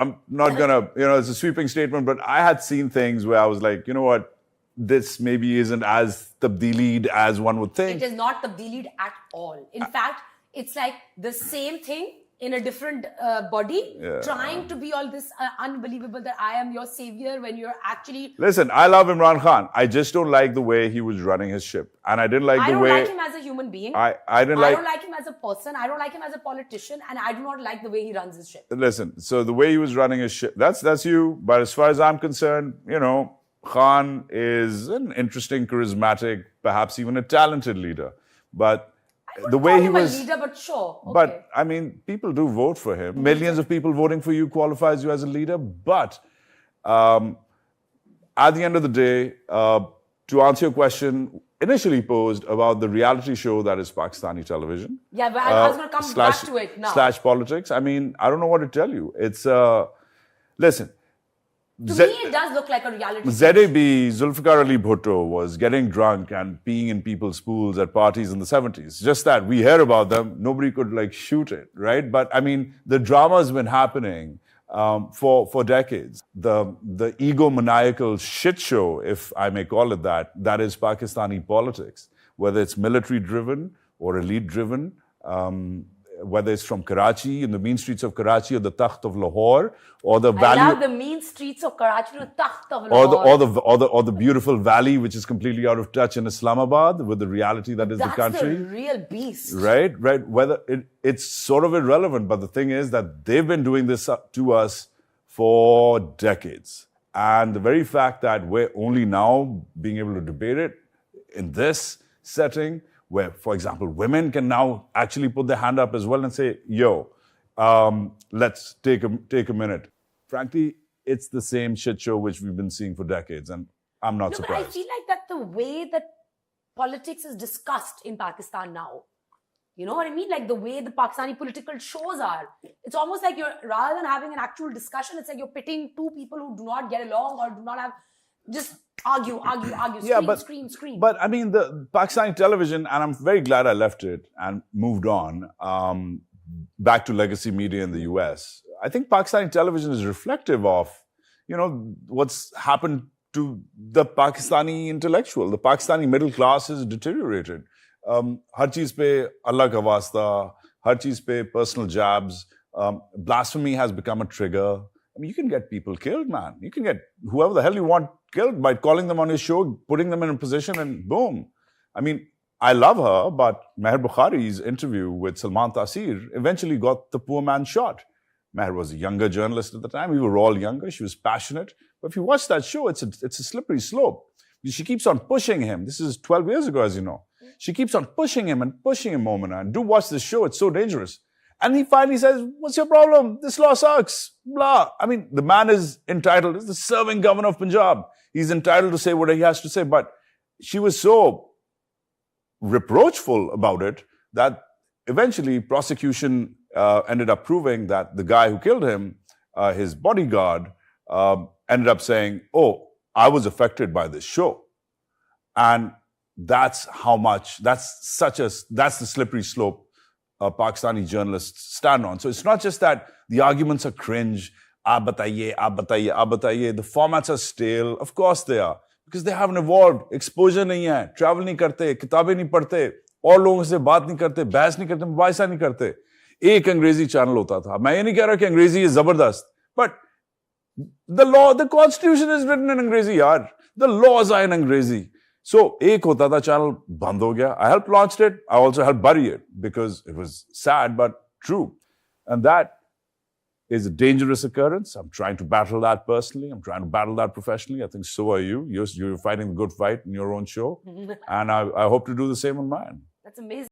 I'm not gonna, it's a sweeping statement, but I had seen things where I was like, you know what, this maybe isn't as tabdeelied as one would think. It is not tabdeelied at all. In fact, it's like the same thing in a different body, trying to be all this unbelievable that I am your savior when you're actually... Listen, I love Imran Khan. I just don't like the way he was running his ship. And I didn't like the way... I don't like him as a human being. I don't like him as a person. I don't like him as a politician. And I do not like the way he runs his ship. Listen, so the way he was running his ship, that's you. But as far as I'm concerned, Khan is an interesting, charismatic, perhaps even a talented leader. But the way he was a leader, but sure. Okay. But I mean, people do vote for him. Millions of people voting for you qualifies you as a leader. But at the end of the day, to answer your question initially posed about the reality show that is Pakistani television. Yeah, but I was going to come back to it now. / politics. I mean, I don't know what to tell you. It's listen. To me, it does look like a reality show. ZAB, Zulfikar Ali Bhutto, was getting drunk and peeing in people's pools at parties in the 70s. Just that. We hear about them. Nobody could, shoot it, right? But, I mean, the drama's been happening for decades. The egomaniacal shit show, if I may call it that is Pakistani politics. Whether it's military-driven or elite-driven, whether it's from Karachi, in the mean streets of Karachi, or the Takht of Lahore, or the valley... I love the mean streets of Karachi, the Takht of Lahore. Or the beautiful valley, which is completely out of touch in Islamabad, with the reality that is the country. That's the real beast. Right. Whether it's sort of irrelevant, but the thing is that they've been doing this to us for decades. And the very fact that we're only now being able to debate it in this setting, where, for example, women can now actually put their hand up as well and say, yo, let's take a minute. Frankly, it's the same shit show which we've been seeing for decades, and I'm not surprised. But I feel like that the way that politics is discussed in Pakistan now, you know what I mean? Like the way the Pakistani political shows are. It's almost like rather than having an actual discussion, it's like you're pitting two people who do not get along or do not have... Just argue, scream. But I mean, the Pakistani television, and I'm very glad I left it and moved on back to legacy media in the US. I think Pakistani television is reflective of, what's happened to the Pakistani intellectual. The Pakistani middle class has deteriorated. Har cheez pe Allah ka wasta, har cheez pe personal jabs. Blasphemy has become a trigger. I mean, you can get people killed, man. You can get whoever the hell you want killed by calling them on your show, putting them in a position, and boom. I mean, I love her, but Meher Bukhari's interview with Salman Taseer eventually got the poor man shot. Meher was a younger journalist at the time. We were all younger. She was passionate. But if you watch that show, it's a slippery slope. She keeps on pushing him. This is 12 years ago, as you know. She keeps on pushing him, Momina. And do watch this show. It's so dangerous. And he finally says, what's your problem? This law sucks. Blah. I mean, the man is entitled. He's the serving governor of Punjab. He's entitled to say what he has to say. But she was so reproachful about it that eventually prosecution ended up proving that the guy who killed him, his bodyguard, ended up saying, oh, I was affected by this show. And that's the slippery slope Pakistani journalists stand on. So it's not just that the arguments are cringe, aap bataiye. The formats are stale. Of course they are. Because they haven't evolved. Exposure nahi hai. Travel nahi karte. Kitabein nahi padhte. और लोगों से बात नहीं करते, बहस नहीं करते, मुबाहिसा नहीं करते. एक अंग्रेजी चैनल होता था. मैं ये नहीं कह रहा कि अंग्रेजी is जबरदस्त. But the constitution is written in अंग्रेजी यार. The laws are in अंग्रेजी. So, एक होता था channel बंद हो गया. I helped launch it. I also helped bury it because it was sad but true. And that is a dangerous occurrence. I'm trying to battle that personally. I'm trying to battle that professionally. I think so are you. You're fighting the good fight in your own show. And I hope to do the same on mine. That's amazing.